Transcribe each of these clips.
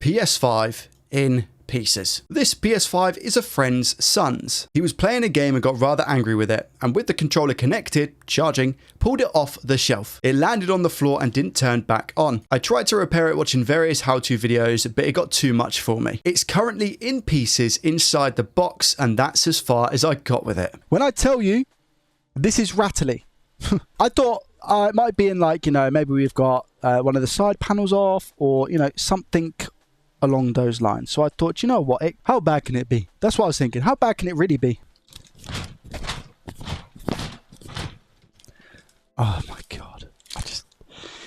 PS5 in pieces. This PS5 is a friend's son's. He was playing a game and got rather angry with it, and with the controller connected, charging, pulled it off the shelf. It landed on the floor and didn't turn back on. I tried to repair it watching various how-to videos, but it got too much for me. It's currently in pieces inside the box, and that's as far as I got with it. When I tell you, this is rattly. I thought it might be in like, maybe we've got one of the side panels off, or, something along those lines. So I thought, you know what, how bad can it be? That's what I was thinking. How bad can it really be? Oh my God.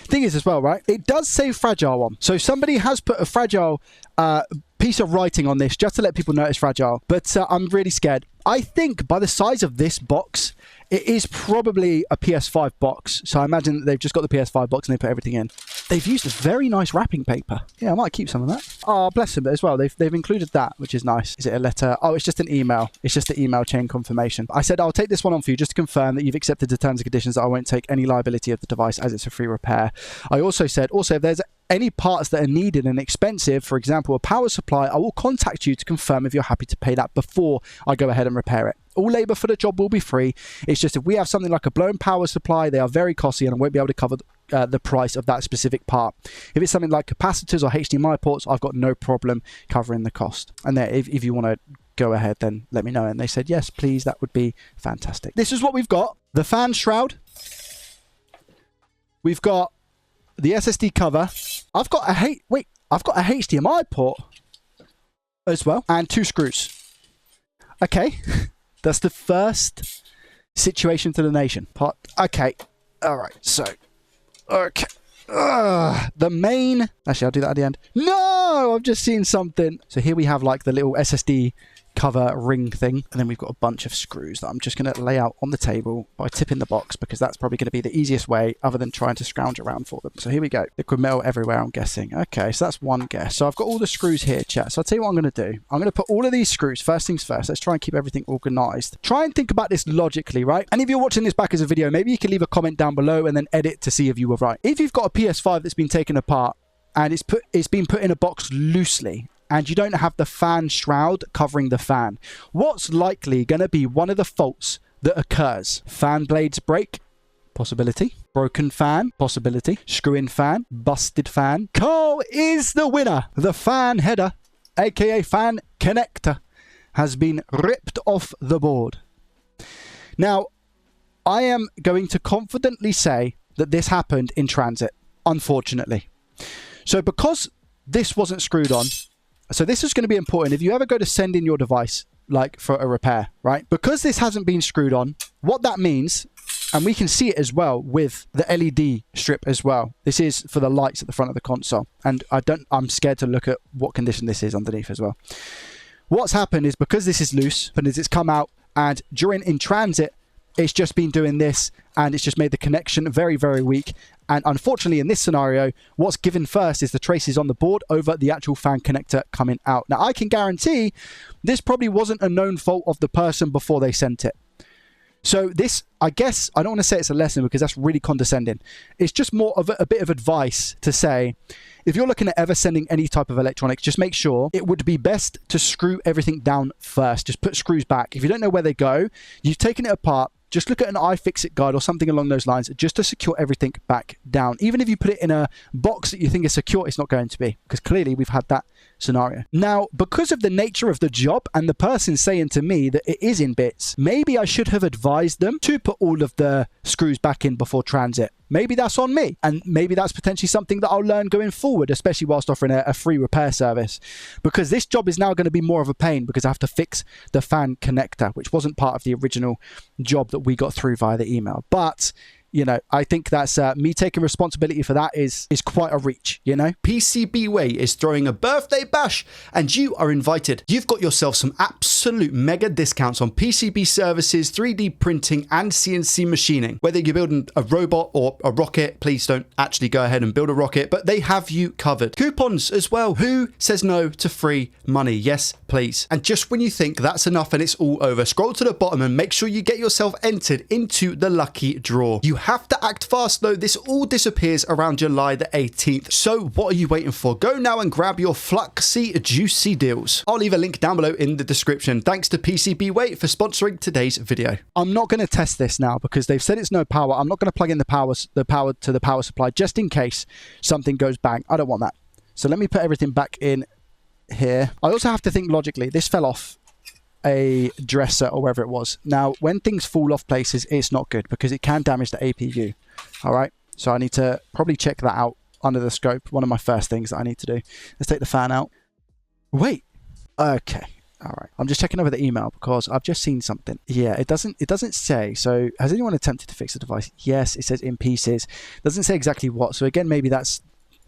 Thing is as well, right? It does say fragile on. So somebody has put a fragile piece of writing on this just to let people know it's fragile. But I'm really scared. I think by the size of this box, it is probably a PS5 box. So I imagine that they've just got the PS5 box and they put everything in. They've used a very nice wrapping paper. Yeah, I might keep some of that. Oh, bless them as well. They've included that, which is nice. Is it a letter? Oh, it's just an email. It's just the email chain confirmation. I said, I'll take this one on for you just to confirm that you've accepted the terms and conditions that I won't take any liability of the device as it's a free repair. I also said, if there's any parts that are needed and expensive, for example, a power supply, I will contact you to confirm if you're happy to pay that before I go ahead and repair it. All labour for the job will be free. It's just if we have something like a blown power supply, they are very costly and I won't be able to cover the price of that specific part. If it's something like capacitors or HDMI ports, I've got no problem covering the cost. And then if you want to go ahead, then let me know. And they said, yes, please, that would be fantastic. This is what we've got. The fan shroud. We've got the SSD cover. I've got a HDMI port as well, and 2 screws. Okay, that's the first situation to the nation. Okay, all right. So, okay, the main. Actually, I'll do that at the end. No, I've just seen something. So here we have like the little SSD cover ring thing, and then we've got a bunch of screws that I'm just going to lay out on the table by tipping the box, because that's probably going to be the easiest way other than trying to scrounge around for them. So here we go. Liquid metal everywhere, I'm guessing. Okay, so that's one guess. So I've got all the screws here, chat. So I'll tell you what I'm going to do. I'm going to put all of these screws, first things first. Let's try and keep everything organized. Try and think about this logically, right? And if you're watching this back as a video, maybe you can leave a comment down below and then edit to see if you were right. If you've got a PS5 that's been taken apart and it's been put in a box loosely, and you don't have the fan shroud covering the fan, what's likely going to be one of the faults that occurs? Fan blades break? Possibility. Broken fan? Possibility. Screw-in fan? Busted fan? Carl is the winner. The fan header, aka fan connector, has been ripped off the board. Now, I am going to confidently say that this happened in transit, unfortunately. So because this wasn't screwed on, so this is going to be important if you ever go to send in your device, like for a repair, right? Because this hasn't been screwed on, what that means, and we can see it as well with the LED strip as well. This is for the lights at the front of the console. And I'm scared to look at what condition this is underneath as well. What's happened is because this is loose, and as it's come out, and in transit, it's just been doing this, and it's just made the connection very, very weak. And unfortunately, in this scenario, what's given first is the traces on the board over the actual fan connector coming out. Now, I can guarantee this probably wasn't a known fault of the person before they sent it. So this, I guess, I don't want to say it's a lesson because that's really condescending. It's just more of a bit of advice to say, if you're looking at ever sending any type of electronics, just make sure it would be best to screw everything down first. Just put screws back. If you don't know where they go, you've taken it apart, just look at an iFixit guide or something along those lines just to secure everything back down. Even if you put it in a box that you think is secure, it's not going to be, because clearly we've had that scenario. Now, because of the nature of the job and the person saying to me that it is in bits, maybe I should have advised them to put all of the screws back in before transit. Maybe that's on me, and maybe that's potentially something that I'll learn going forward, especially whilst offering a free repair service, because this job is now going to be more of a pain because I have to fix the fan connector, which wasn't part of the original job that we got through via the email. But I think that's me taking responsibility for that is quite a reach, PCB Way is throwing a birthday bash and you are invited. You've got yourself some absolute mega discounts on PCB services, 3D printing and CNC machining. Whether you're building a robot or a rocket, please don't actually go ahead and build a rocket, but they have you covered. Coupons as well. Who says no to free money? Yes, please. And just when you think that's enough and it's all over, scroll to the bottom and make sure you get yourself entered into the lucky draw. You have to act fast though. This all disappears around July the 18th. So what are you waiting for? Go now and grab your fluxy, juicy deals. I'll leave a link down below in the description. Thanks to PCB Wait for sponsoring today's video. I'm not going to test this now because they've said it's no power. I'm not going to plug in the power to the power supply just in case something goes bang. I don't want that. So let me put everything back in here. I also have to think logically. This fell off a dresser or wherever it was. Now, when things fall off places, it's not good because it can damage the APU. All right. So I need to probably check that out under the scope. One of my first things that I need to do. Let's take the fan out. Wait. Okay. All right. I'm just checking over the email because I've just seen something. Yeah, it doesn't say. So has anyone attempted to fix the device? Yes, it says in pieces. Doesn't say exactly what. So again, maybe that's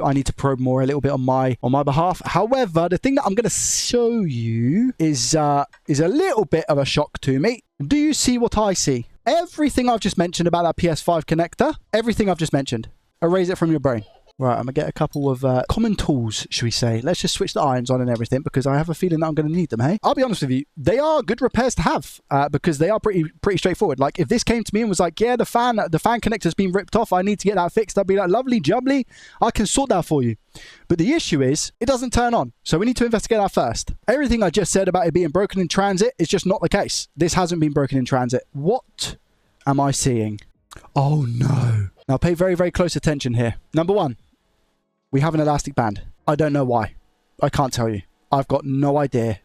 I need to probe more a little bit on my behalf. However, the thing that I'm going to show you is a little bit of a shock to me. Do you see what I see? Everything I've just mentioned about that PS5 connector, everything I've just mentioned, erase it from your brain. Right, I'm going to get a couple of common tools, should we say. Let's just switch the irons on and everything because I have a feeling that I'm going to need them, hey? I'll be honest with you, they are good repairs to have because they are pretty straightforward. Like, if this came to me and was like, yeah, the fan connector's been ripped off, I need to get that fixed, I'd be like, lovely jubbly, I can sort that for you. But the issue is, it doesn't turn on. So we need to investigate that first. Everything I just said about it being broken in transit is just not the case. This hasn't been broken in transit. What am I seeing? Oh, no. Now, pay very, very close attention here. Number one. We have an elastic band. I don't know why. I can't tell you. I've got no idea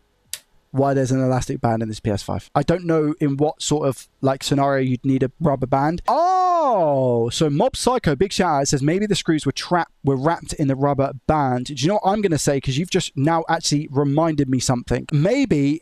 why there's an elastic band in this PS5. I don't know in what sort of like scenario you'd need a rubber band. Oh, so Mob Psycho, big shout out, says maybe the screws were wrapped in the rubber band. Do you know what I'm going to say? Because you've just now actually reminded me something. Maybe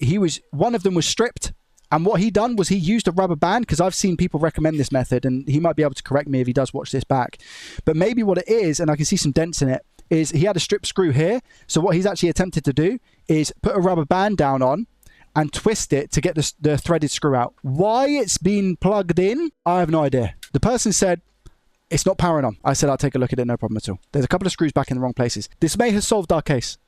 one of them was stripped. And what he done was he used a rubber band, because I've seen people recommend this method, and he might be able to correct me if he does watch this back. But maybe what it is, and I can see some dents in it, is he had a strip screw here. So what he's actually attempted to do is put a rubber band down on and twist it to get the threaded screw out. Why it's been plugged in, I have no idea. The person said, it's not powering on. I said, I'll take a look at it, no problem at all. There's a couple of screws back in the wrong places. This may have solved our case.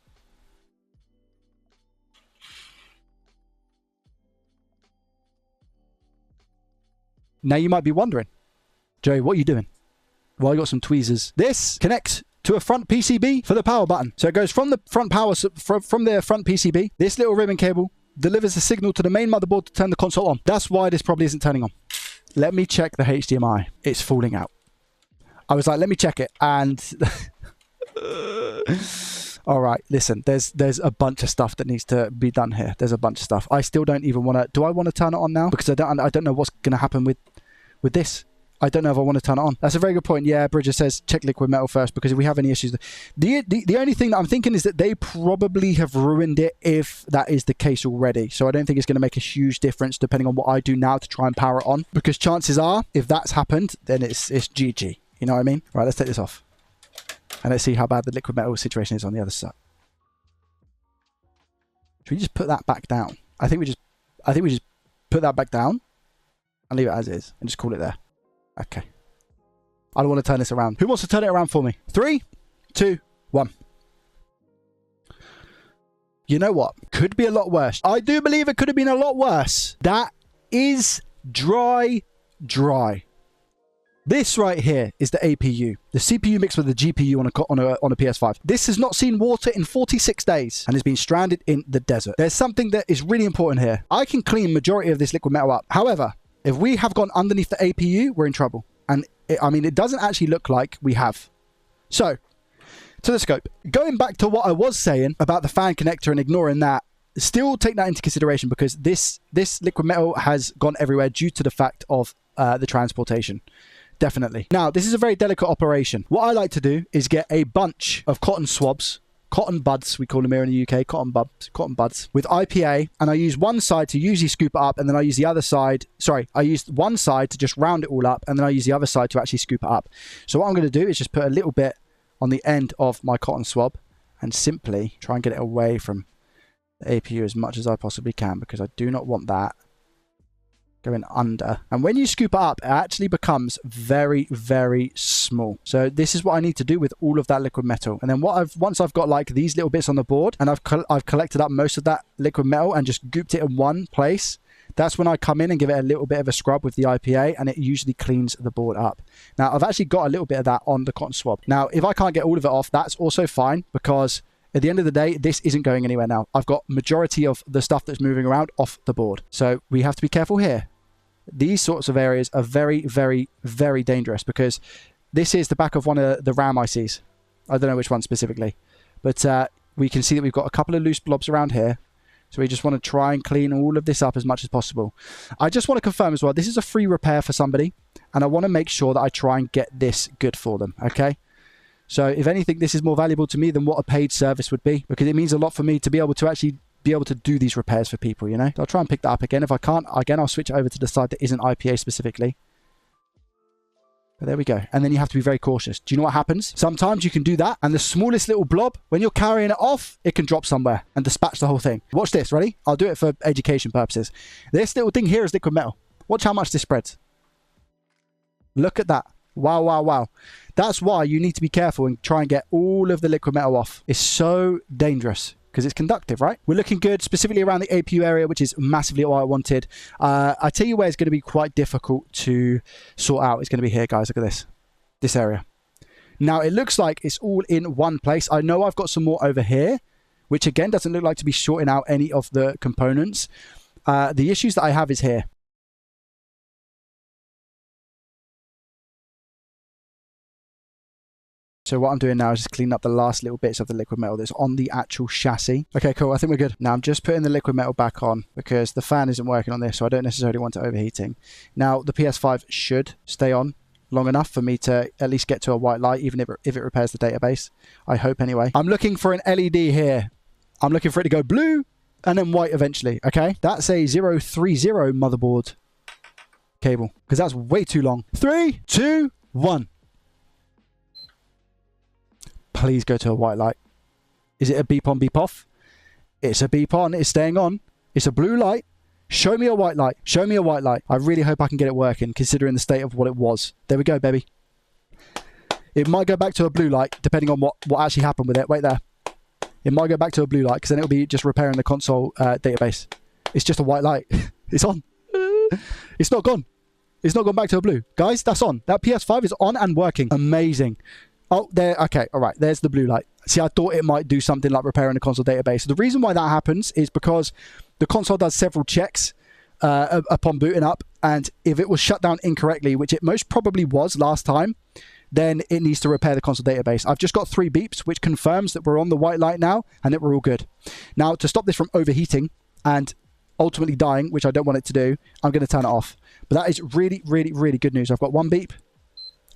Now you might be wondering, Joey, what are you doing? Well, I got some tweezers. This connects to a front PCB for the power button. So it goes from the front from the front PCB. This little ribbon cable delivers the signal to the main motherboard to turn the console on. That's why this probably isn't turning on. Let me check the HDMI. It's falling out. I was like, let me check it. And all right, listen, there's a bunch of stuff that needs to be done here. There's a bunch of stuff. I still don't even want to. Do I want to turn it on now? Because I don't know what's going to happen with this. I don't know if I want to turn it on. That's a very good point. Yeah, Bridger says check liquid metal first, because if we have any issues, the only thing that I'm thinking is that they probably have ruined it if that is the case already. So I don't think it's going to make a huge difference depending on what I do now to try and power it on, because chances are if that's happened, then it's GG. You know what I mean? Right, let's take this off. And let's see how bad the liquid metal situation is on the other side. Should we just put that back down? I think we just put that back down and leave it as is and just call it there. Okay. I don't want to turn this around. Who wants to turn it around for me? 3, 2, 1. You know what? Could be a lot worse. I do believe it could have been a lot worse. That is dry. This right here is the APU, the CPU mixed with the GPU on a PS5. This has not seen water in 46 days and has been stranded in the desert. There's something that is really important here. I can clean majority of this liquid metal up. However, if we have gone underneath the APU, we're in trouble. And it doesn't actually look like we have. So, to the scope. Going back to what I was saying about the fan connector and ignoring that, still take that into consideration, because this liquid metal has gone everywhere due to the fact of the transportation. Definitely. Now, this is a very delicate operation. What I like to do is get a bunch of cotton swabs, cotton buds, we call them here in the UK, cotton buds, with IPA, and I use one side to usually scoop it up, and then I use the other side, I use one side to just round it all up, and then I use the other side to actually scoop it up. So what I'm going to do is just put a little bit on the end of my cotton swab, and simply try and get it away from the APU as much as I possibly can, because I do not want that going under. And when you scoop it up, it actually becomes very, very small. So this is what I need to do with all of that liquid metal. And then once I've got like these little bits on the board, and I've collected up most of that liquid metal and just gooped it in one place, that's when I come in and give it a little bit of a scrub with the IPA, and it usually cleans the board up. Now, I've actually got a little bit of that on the cotton swab. Now, if I can't get all of it off, that's also fine, because at the end of the day, this isn't going anywhere now. I've got majority of the stuff that's moving around off the board. So we have to be careful here. These sorts of areas are very, very, very dangerous, because this is the back of one of the RAM ICs. I don't know which one specifically, but we can see that we've got a couple of loose blobs around here. So we just want to try and clean all of this up as much as possible. I just want to confirm as well, this is a free repair for somebody, and I want to make sure that I try and get this good for them, okay? So if anything, this is more valuable to me than what a paid service would be, because it means a lot for me to be able to actually be able to do these repairs for people, you know? So I'll try and pick that up again. If I can't, again, I'll switch over to the side that isn't IPA specifically. But there we go. And then you have to be very cautious. Do you know what happens? Sometimes you can do that, and the smallest little blob, when you're carrying it off, it can drop somewhere and dispatch the whole thing. Watch this, ready? I'll do it for education purposes. This little thing here is liquid metal. Watch how much this spreads. Look at that. Wow, wow, wow. That's why you need to be careful and try and get all of the liquid metal off. It's so dangerous, because it's conductive, right? We're looking good, specifically around the APU area, which is massively what I wanted. I tell you where it's going to be quite difficult to sort out. It's going to be here, guys. Look at this area. Now, it looks like it's all in one place. I know I've got some more over here, which again, doesn't look like to be shorting out any of the components. The issues that I have is here. So what I'm doing now is just cleaning up the last little bits of the liquid metal that's on the actual chassis. Okay, cool. I think we're good. Now I'm just putting the liquid metal back on, because the fan isn't working on this, so I don't necessarily want it overheating. Now, the PS5 should stay on long enough for me to at least get to a white light, even if it repairs the database. I hope anyway. I'm looking for an LED here. I'm looking for it to go blue and then white eventually, okay? That's a 030 motherboard cable, because that's way too long. 3, 2, 1. Please go to a white light. Is it a beep on, beep off? It's a beep on. It's staying on. It's a blue light. Show me a white light. Show me a white light. I really hope I can get it working, considering the state of what it was. There we go, baby. It might go back to a blue light, depending on what actually happened with it. Wait there. It might go back to a blue light, because then it'll be just repairing the console database. It's just a white light. It's on. It's not gone. It's not gone back to a blue. Guys, that's on. That PS5 is on and working. Amazing. Oh, there. Okay, all right. There's the blue light. See, I thought it might do something like repairing the console database. The reason why that happens is because the console does several checks upon booting up, and if it was shut down incorrectly, which it most probably was last time, then it needs to repair the console database. I've just got 3 beeps, which confirms that we're on the white light now and that we're all good. Now, to stop this from overheating and ultimately dying, which I don't want it to do, I'm going to turn it off. But that is really, really, really good news. I've got 1 beep.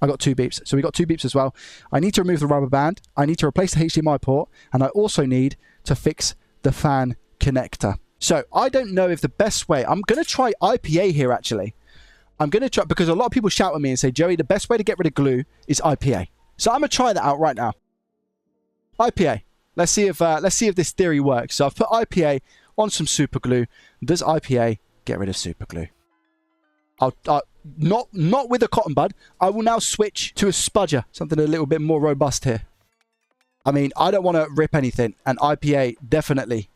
I got 2 beeps. So we got 2 beeps as well. I need to remove the rubber band. I need to replace the HDMI port. And I also need to fix the fan connector. So I don't know if the best way... I'm going to try IPA here, actually. I'm going to try... Because a lot of people shout at me and say, Joey, the best way to get rid of glue is IPA. So I'm going to try that out right now. IPA. Let's see if this theory works. So I've put IPA on some super glue. Does IPA get rid of super glue? Not with a cotton bud. I will now switch to a spudger, something a little bit more robust here. I mean, I don't want to rip anything, and IPA definitely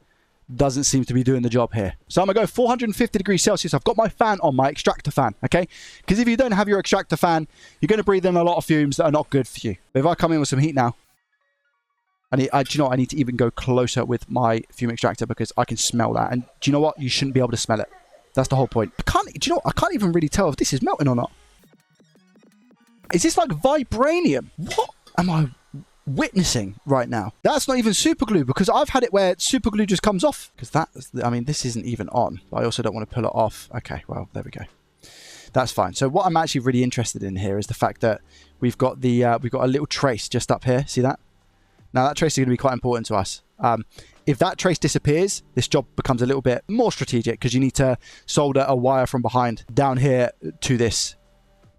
doesn't seem to be doing the job here. So I'm going to go 450 degrees Celsius. I've got my fan on, my extractor fan, okay? Because if you don't have your extractor fan, you're going to breathe in a lot of fumes that are not good for you. But if I come in with some heat now, do you know what? I need to even go closer with my fume extractor, because I can smell that. And do you know what? You shouldn't be able to smell it. That's the whole point. Do you know what? I can't even really tell if this is melting or not. Is this like vibranium? What am I witnessing right now? That's not even super glue, because I've had it where super glue just comes off. Because this isn't even on. But I also don't want to pull it off. Okay, well, there we go. That's fine. So what I'm actually really interested in here is the fact that we've got a little trace just up here. See that? Now that trace is going to be quite important to us. If that trace disappears, this job becomes a little bit more strategic, because you need to solder a wire from behind down here to this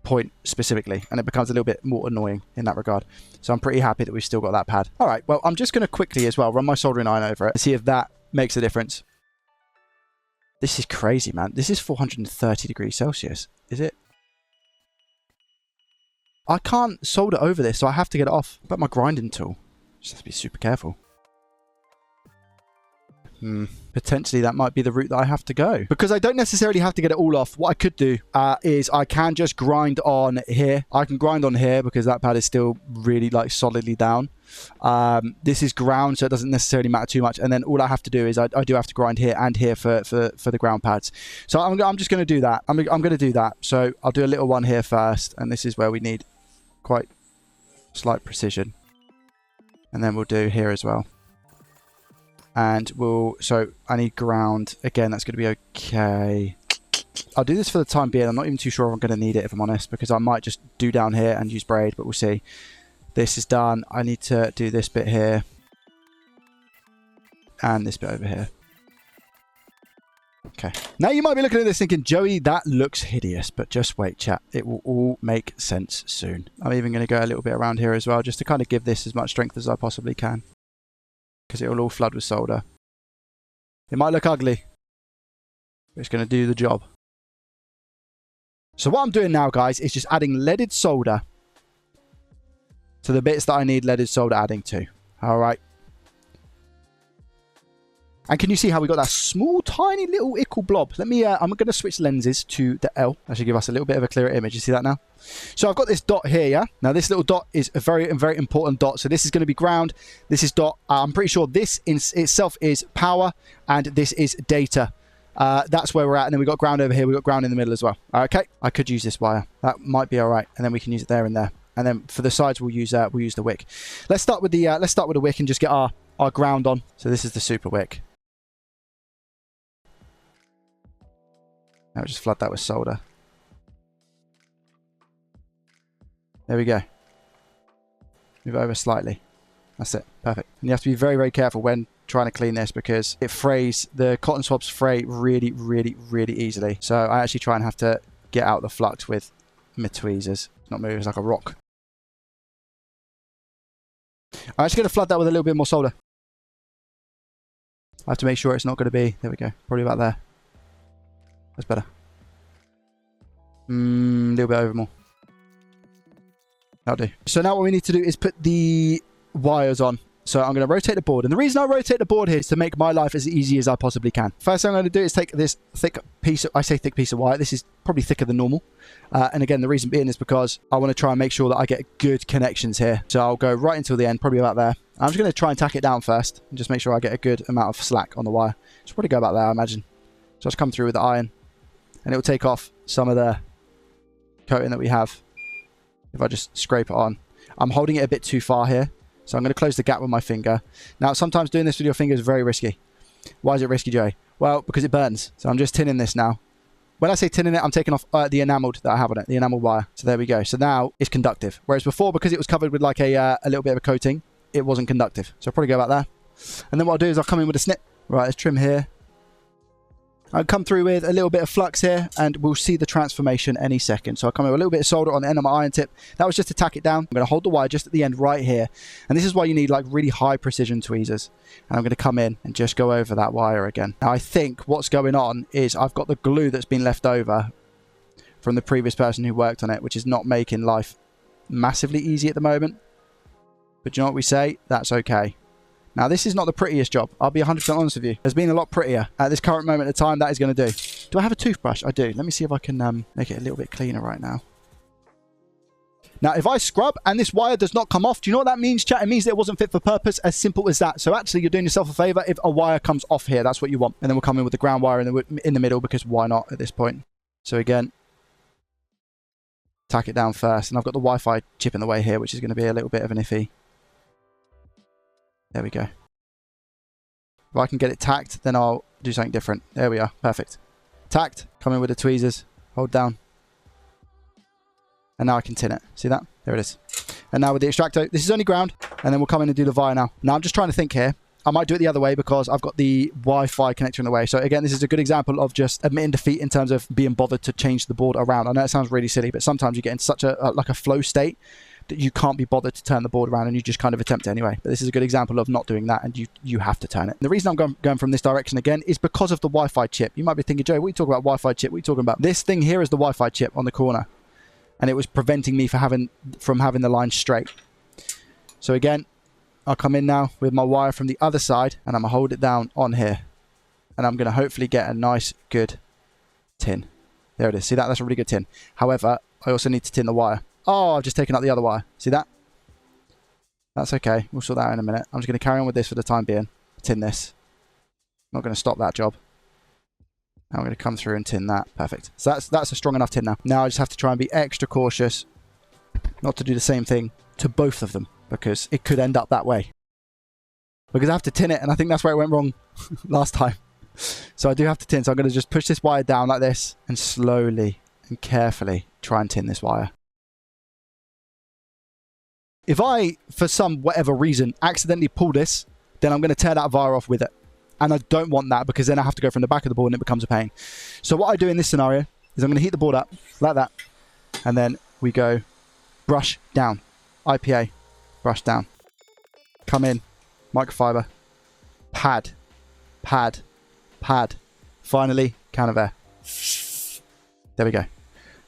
point specifically, and it becomes a little bit more annoying in that regard. So I'm pretty happy that we've still got that pad. All right, well, I'm just going to quickly as well run my soldering iron over it and see if that makes a difference. This is crazy, man. This is 430 degrees Celsius. Is it? I can't solder over this, so I have to get it off. But my grinding tool. Just have to be super careful. Potentially that might be the route that I have to go. Because I don't necessarily have to get it all off. What I could do is I can just grind on here. I can grind on here because that pad is still really like solidly down. This is ground, so it doesn't necessarily matter too much. And then all I have to do is I do have to grind here and here for the ground pads. So I'm just going to do that. I'm going to do that. So I'll do a little one here first. And this is where we need quite slight precision. And then we'll do here as well. And so I need ground. Again, that's going to be okay. I'll do this for the time being. I'm not even too sure if I'm going to need it, if I'm honest, because I might just do down here and use braid, but we'll see. This is done. I need to do this bit here. And this bit over here. Okay. Now you might be looking at this thinking, Joey, that looks hideous, but just wait, chat. It will all make sense soon. I'm even going to go a little bit around here as well, just to kind of give this as much strength as I possibly can. Because it will all flood with solder. It might look ugly, but it's going to do the job. So what I'm doing now, guys, is just adding leaded solder to the bits that I need leaded solder adding to. All right. And can you see how we got that small, tiny little ickle blob? Let me, I'm going to switch lenses to the L. That should give us a little bit of a clearer image. You see that now? So I've got this dot here, yeah? Now this little dot is a very important dot. So this is going to be ground. This is dot. I'm pretty sure this in itself is power and this is data. That's where we're at. And then we've got ground over here. We've got ground in the middle as well. Okay. I could use this wire. That might be all right. And then we can use it there and there. And then for the sides, we'll use the wick. Let's start with the wick and just get our ground on. So this is the super wick. Now just flood that with solder. There we go. Move it over slightly. That's it. Perfect. And you have to be very, very careful when trying to clean this because it frays. The cotton swabs fray really, really, really easily. So I actually try and have to get out the flux with my tweezers. It's not moving. It's like a rock. I'm actually going to flood that with a little bit more solder. I have to make sure it's not going to be... There we go. Probably about there. That's better. A little bit over more. That'll do. So now what we need to do is put the wires on. So I'm going to rotate the board. And the reason I rotate the board here is to make my life as easy as I possibly can. First thing I'm going to do is take this thick piece of... I say thick piece of wire. This is probably thicker than normal. And again, the reason being is because I want to try and make sure that I get good connections here. So I'll go right until the end, probably about there. I'm just going to try and tack it down first. And just make sure I get a good amount of slack on the wire. Should probably go about there, I imagine. So I'll just come through with the iron. And it will take off some of the coating that we have if I just scrape it on. I'm holding it a bit too far here. So I'm going to close the gap with my finger. Now, sometimes doing this with your finger is very risky. Why is it risky, Joey? Well, because it burns. So I'm just tinning this now. When I say tinning it, I'm taking off the enameled that I have on it, the enameled wire. So there we go. So now it's conductive. Whereas before, because it was covered with like a little bit of a coating, it wasn't conductive. So I'll probably go about there. And then what I'll do is I'll come in with a snip. Right, let's trim here. I'll come through with a little bit of flux here and we'll see the transformation any second. So I'll come in with a little bit of solder on the end of my iron tip. That was just to tack it down. I'm going to hold the wire just at the end right here. And this is why you need like really high precision tweezers. And I'm going to come in and just go over that wire again. Now I think what's going on is I've got the glue that's been left over from the previous person who worked on it, which is not making life massively easy at the moment. But you know what we say? That's okay. Now, this is not the prettiest job. I'll be 100% honest with you. There's been a lot prettier. At this current moment in time, that is going to do. Do I have a toothbrush? I do. Let me see if I can make it a little bit cleaner right now. Now, if I scrub and this wire does not come off, do you know what that means, chat? It means that it wasn't fit for purpose. As simple as that. So actually, you're doing yourself a favor if a wire comes off here. That's what you want. And then we'll come in with the ground wire in the middle because why not at this point? So again, tack it down first. And I've got the Wi-Fi chip in the way here, which is going to be a little bit of an iffy. There we go. If I can get it tacked, then I'll do something different. There we are. Perfect. Tacked. Come in with the tweezers. Hold down. And now I can tin it. See that? There it is. And now with the extractor, this is only ground. And then we'll come in and do the wire now. Now I'm just trying to think here. I might do it the other way because I've got the Wi-Fi connector in the way. So again, this is a good example of just admitting defeat in terms of being bothered to change the board around. I know it sounds really silly, but sometimes you get in such a like a flow state that you can't be bothered to turn the board around and you just kind of attempt it anyway. But this is a good example of not doing that and you have to turn it. And the reason I'm going from this direction again is because of the Wi-Fi chip. You might be thinking, Joe, what are you talking about Wi-Fi chip? What are you talking about? This thing here is the Wi-Fi chip on the corner. And it was preventing me from having the line straight. So again, I'll come in now with my wire from the other side and I'm going to hold it down on here. And I'm going to hopefully get a nice, good tin. There it is. See that? That's a really good tin. However, I also need to tin the wire. Oh, I've just taken out the other wire. See that? That's okay. We'll sort that out in a minute. I'm just going to carry on with this for the time being. Tin this. Not going to stop that job. Now I'm going to come through and tin that. Perfect. So that's a strong enough tin now. Now I just have to try and be extra cautious not to do the same thing to both of them, because it could end up that way. Because I have to tin it, and I think that's where it went wrong last time. So I do have to tin. So I'm going to just push this wire down like this and slowly and carefully try and tin this wire. If I, for some whatever reason, accidentally pull this, then I'm going to tear that wire off with it. And I don't want that, because then I have to go from the back of the board and it becomes a pain. So what I do in this scenario is I'm going to heat the board up like that. And then we go brush down. IPA, brush down. Come in, microfiber, pad, pad, pad. Finally, can of air. There we go.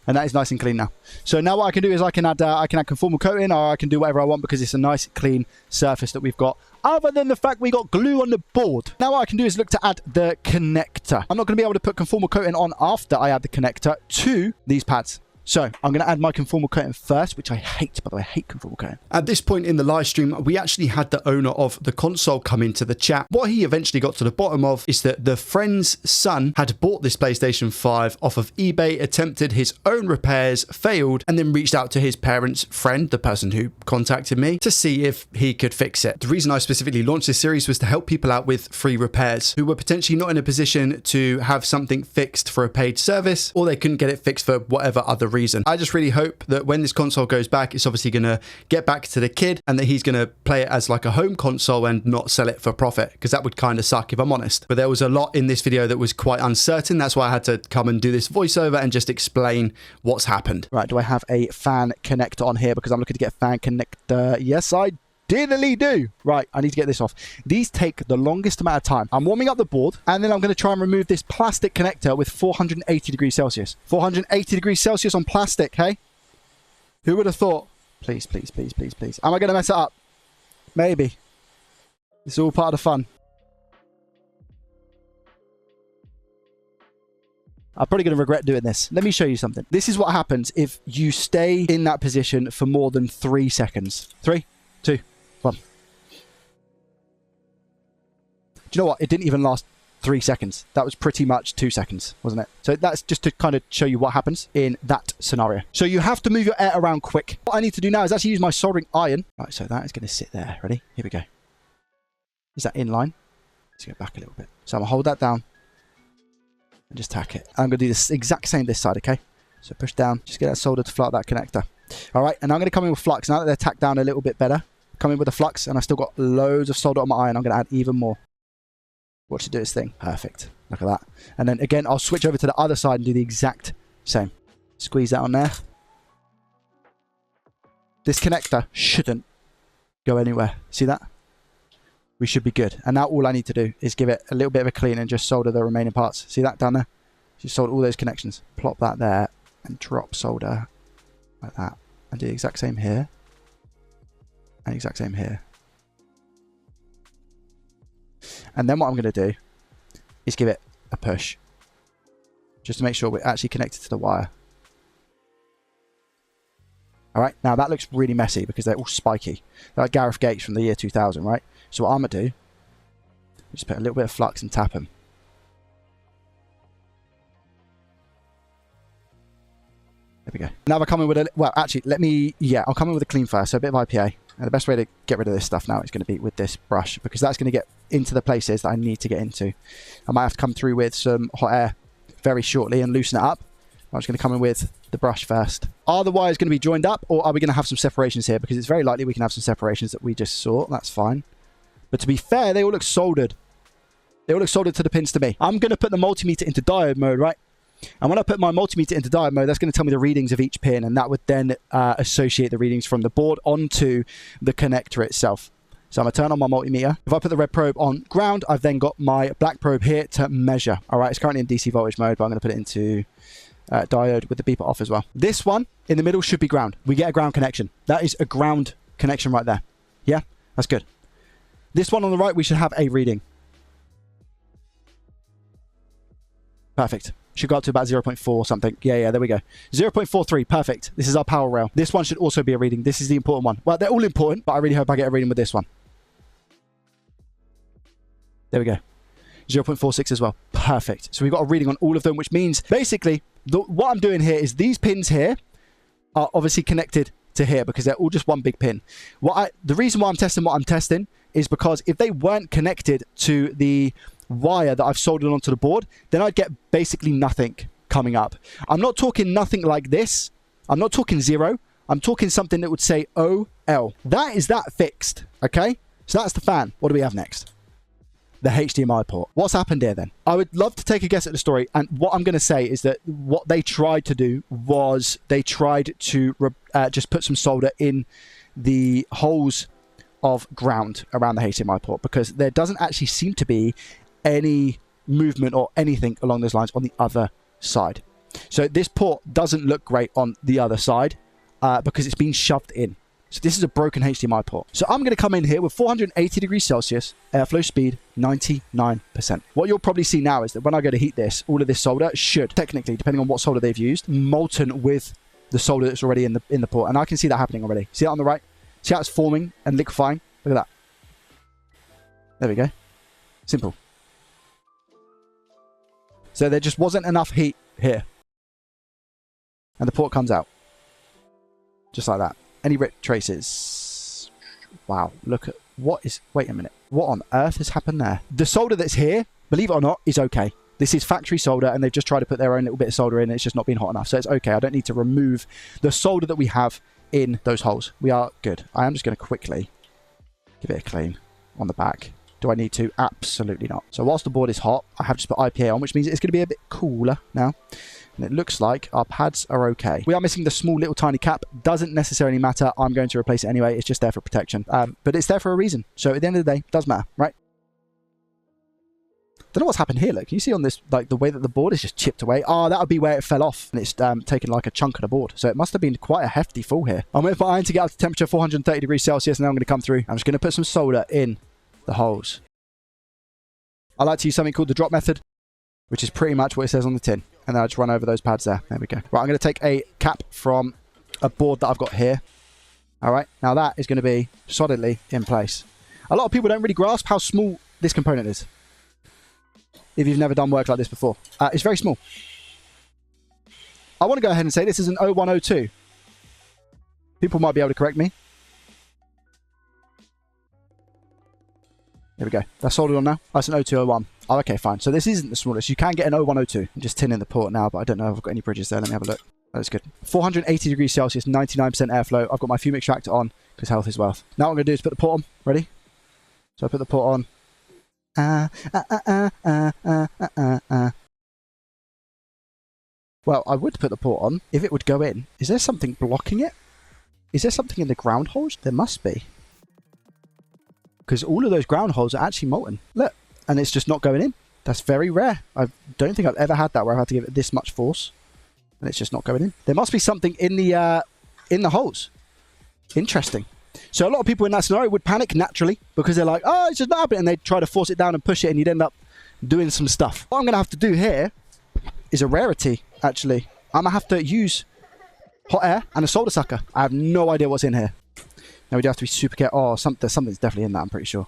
And that is nice and clean now. So now what I can do is I can add conformal coating, or I can do whatever I want, because it's a nice clean surface that we've got. Other than the fact we got glue on the board. Now what I can do is look to add the connector. I'm not going to be able to put conformal coating on after I add the connector to these pads. So I'm going to add my conformal coating first, which I hate, by the way. I hate conformal coating. At this point in the live stream, we actually had the owner of the console come into the chat. What he eventually got to the bottom of is that the friend's son had bought this PlayStation 5 off of eBay, attempted his own repairs, failed, and then reached out to his parents' friend, the person who contacted me, to see if he could fix it. The reason I specifically launched this series was to help people out with free repairs who were potentially not in a position to have something fixed for a paid service, or they couldn't get it fixed for whatever other reason. I just really hope that when this console goes back, it's obviously going to get back to the kid, and that he's going to play it as like a home console and not sell it for profit, because that would kind of suck if I'm honest. But there was a lot in this video that was quite uncertain. That's why I had to come and do this voiceover and just explain what's happened. Right, do I have a fan connector on here? Because I'm looking to get a fan connector. Yes, I dearly do. Right, I need to get this off. These take the longest amount of time. I'm warming up the board, and then I'm going to try and remove this plastic connector with 480 degrees Celsius. 480 degrees Celsius on plastic, hey? Who would have thought? Please, please, please, please, please. Am I going to mess it up? Maybe. It's all part of the fun. I'm probably going to regret doing this. Let me show you something. This is what happens if you stay in that position for more than 3 seconds. 3, 2, 1. Do you know what? It didn't even last 3 seconds. That was pretty much 2 seconds, wasn't it? So that's just to kind of show you what happens in that scenario. So you have to move your air around quick. What I need to do now is actually use my soldering iron. Right, so that is going to sit there. Ready? Here we go. Is that in line? Let's go back a little bit. So I'm going to hold that down and just tack it. I'm going to do this exact same this side, okay? So push down. Just get that solder to flat that connector. All right, and I'm going to come in with flux. Now that they're tacked down a little bit better, come in with the flux, and I've still got loads of solder on my iron. I'm going to add even more. Watch it do its thing. Perfect. Look at that. And then again, I'll switch over to the other side and do the exact same. Squeeze that on there. This connector shouldn't go anywhere. See that? We should be good. And now all I need to do is give it a little bit of a clean and just solder the remaining parts. See that down there? Just solder all those connections. Plop that there and drop solder like that. And do the exact same here. And exact same here. And then what I'm going to do is give it a push. Just to make sure we're actually connected to the wire. Alright, now that looks really messy because they're all spiky. They're like Gareth Gates from the year 2000, right? So what I'm going to do is just put a little bit of flux and tap them. There we go. Now I'll come in with a... Well, actually, I'll come in with a clean first. So a bit of IPA. And the best way to get rid of this stuff now is going to be with this brush, because that's going to get into the places that I need to get into. I might have to come through with some hot air very shortly and loosen it up. I'm just going to come in with the brush first. Are the wires going to be joined up, or are we going to have some separations here? Because it's very likely we can have some separations that we just saw. That's fine. But to be fair, they all look soldered. They all look soldered to the pins to me. I'm going to put the multimeter into diode mode, right? And when I put my multimeter into diode mode, that's going to tell me the readings of each pin, and that would then associate the readings from the board onto the connector itself. So I'm going to turn on my multimeter. If I put the red probe on ground, I've then got my black probe here to measure. All right, it's currently in DC voltage mode, but I'm going to put it into diode with the beeper off as well. This one in the middle should be ground. We get a ground connection. That is a ground connection right there. Yeah, that's good. This one on the right, we should have a reading. Perfect. Should go up to about 0.4 or something. Yeah, there we go. 0.43, perfect. This is our power rail. This one should also be a reading. This is the important one. Well, they're all important, but I really hope I get a reading with this one. There we go. 0.46 as well. Perfect. So we've got a reading on all of them, which means basically what I'm doing here is these pins here are obviously connected to here because they're all just one big pin. The reason why I'm testing what I'm testing is because if they weren't connected to the wire that I've soldered onto the board, then I'd get basically nothing coming up. I'm not talking nothing like this. I'm not talking 0. I'm talking something that would say OL. That is that fixed, okay? So that's the fan. What do we have next? The HDMI port. What's happened here then? I would love to take a guess at the story, and what I'm going to say is that what they tried to do was they tried to just put some solder in the holes of ground around the HDMI port, because there doesn't actually seem to be any movement or anything along those lines on the other side. So this port doesn't look great on the other side because it's been shoved in. So this is a broken HDMI port. So I'm going to come in here with 480 degrees Celsius, airflow speed 99%. What you'll probably see now is that when I go to heat this, all of this solder should, technically, depending on what solder they've used, molten with the solder that's already in the port. And I can see that happening already. See that on the right? See how it's forming and liquefying? Look at that. There we go. Simple. So there just wasn't enough heat here. And the port comes out. Just like that. Any rip traces? Wow, look at what is... Wait a minute. What on earth has happened there? The solder that's here, believe it or not, is okay. This is factory solder, and they've just tried to put their own little bit of solder in, and it's just not been hot enough. So it's okay. I don't need to remove the solder that we have in those holes. We are good. I am just going to quickly give it a clean on the back. Do I need to? Absolutely not. So whilst the board is hot, I have just put IPA on, which means it's going to be a bit cooler now. And it looks like our pads are okay. We are missing the small little tiny cap. Doesn't necessarily matter. I'm going to replace it anyway. It's just there for protection. But it's there for a reason. So at the end of the day, it does matter, right? Don't know what's happened here. Look, can you see on this, like the way that the board is just chipped away? Oh, that would be where it fell off. And it's taken like a chunk of the board. So it must have been quite a hefty fall here. I'm waiting for iron to get up to temperature 430 degrees Celsius. And now I'm going to come through. I'm just going to put some solder in the holes. I like to use something called the drop method, which is pretty much what it says on the tin. And then I just run over those pads there. There we go. Right, I'm going to take a cap from a board that I've got here. All right, now that is going to be solidly in place. A lot of people don't really grasp how small this component is. If you've never done work like this before. It's very small. I want to go ahead and say this is an 0102. People might be able to correct me. There we go. That's soldered on now. That's an 0201. Oh, okay, fine. So this isn't the smallest. You can get an 0102. I'm just tinning the port now, but I don't know if I've got any bridges there. Let me have a look. That's good. 480 degrees Celsius, 99% airflow. I've got my fume extractor on because health is wealth. Now what I'm going to do is put the port on. Ready? So I put the port on. Well, I would put the port on if it would go in. Is there something blocking it? Is there something in the ground holes? There must be. Because all of those ground holes are actually molten. Look. And it's just not going in. That's very rare. I don't think I've ever had that where I've had to give it this much force. And it's just not going in. There must be something in the holes. Interesting. So a lot of people in that scenario would panic naturally. Because they're like, oh, it's just not happening. And they try to force it down and push it. And you'd end up doing some stuff. What I'm going to have to do here is a rarity, actually. I'm going to have to use hot air and a solder sucker. I have no idea what's in here. Now we do have to be super careful. Oh, something's definitely in that, I'm pretty sure.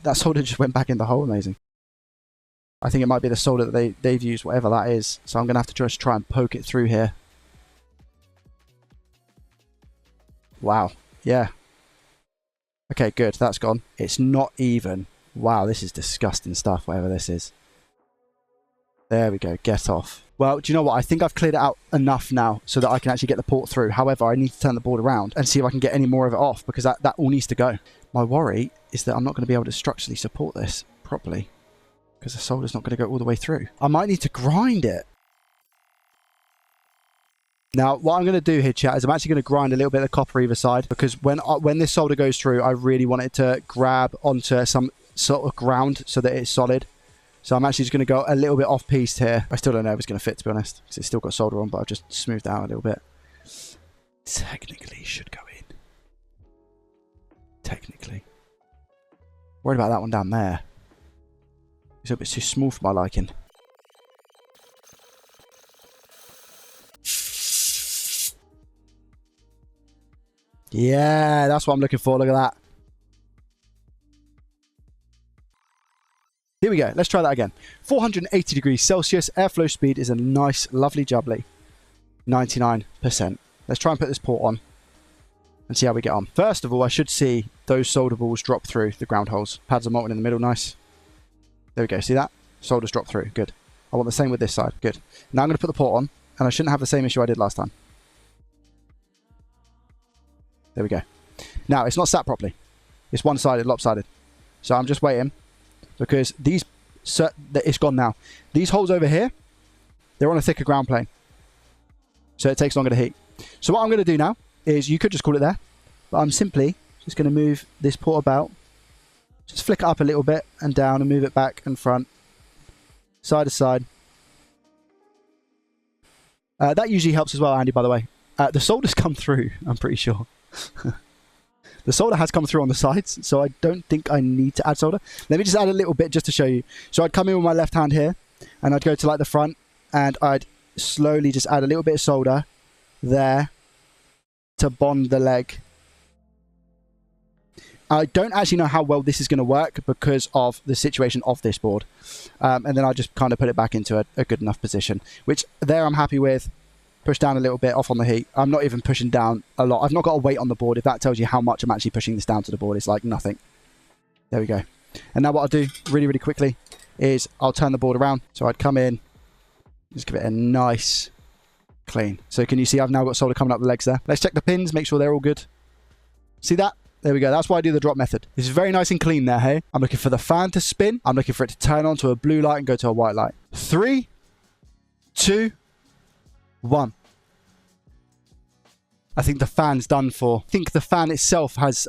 That solder just went back in the hole. Amazing. I think it might be the solder that they've used, whatever that is. So I'm going to have to just try and poke it through here. Wow. Yeah. Okay, good. That's gone. It's not even. Wow, this is disgusting stuff, whatever this is. There we go. Get off. Well, do you know what? I think I've cleared it out enough now so that I can actually get the port through. However, I need to turn the board around and see if I can get any more of it off because that all needs to go. My worry is that I'm not going to be able to structurally support this properly because the solder's not going to go all the way through. I might need to grind it. Now, what I'm going to do here, chat, is I'm actually going to grind a little bit of copper either side because when this solder goes through, I really want it to grab onto some sort of ground so that it's solid. So I'm actually just going to go a little bit off-piste here. I still don't know if it's going to fit, to be honest, because it's still got solder on, but I've just smoothed out a little bit. Technically, should go in. Technically. Worried about that one down there. It's a bit too small for my liking. Yeah, that's what I'm looking for. Look at that. Here we go. Let's try that again. 480 degrees Celsius. Airflow speed is a nice, lovely jubbly. 99%. Let's try and put this port on and see how we get on. First of all, I should see those solder balls drop through the ground holes. Pads are molten in the middle. Nice. There we go. See that? Solders drop through. Good. I want the same with this side. Good. Now I'm going to put the port on, and I shouldn't have the same issue I did last time. There we go. Now, it's not sat properly. It's one-sided, lopsided. So I'm just waiting because these... it's gone now. These holes over here, they're on a thicker ground plane. So it takes longer to heat. So what I'm going to do now is, you could just call it there, but I'm simply just going to move this port about. Just flick it up a little bit and down and move it back and front. Side to side. That usually helps as well, Andy, by the way. The solder's come through, I'm pretty sure. The solder has come through on the sides, so I don't think I need to add solder. Let me just add a little bit just to show you. So I'd come in with my left hand here, and I'd go to like the front, and I'd slowly just add a little bit of solder there to bond the leg. I don't actually know how well this is going to work because of the situation of this board. And then I just kind of put it back into a good enough position, which there I'm happy with. Push down a little bit off on the heat. I'm not even pushing down a lot. I've not got a weight on the board. If that tells you how much I'm actually pushing this down to the board, it's like nothing. There we go. And now what I'll do really, really quickly is I'll turn the board around. So I'd come in, just give it a nice clean. So can you see I've now got solder coming up the legs there? Let's check the pins, make sure they're all good. See that? There we go. That's why I do the drop method. It's very nice and clean there, hey? I'm looking for the fan to spin. I'm looking for it to turn on to a blue light and go to a white light. 3, 2, 1. I think the fan's done for. I think the fan itself has,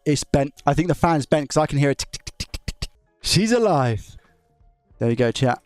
it's bent. I think the fan's bent because I can hear it tick, tick, tick, tick, tick. She's alive. There you go, chat.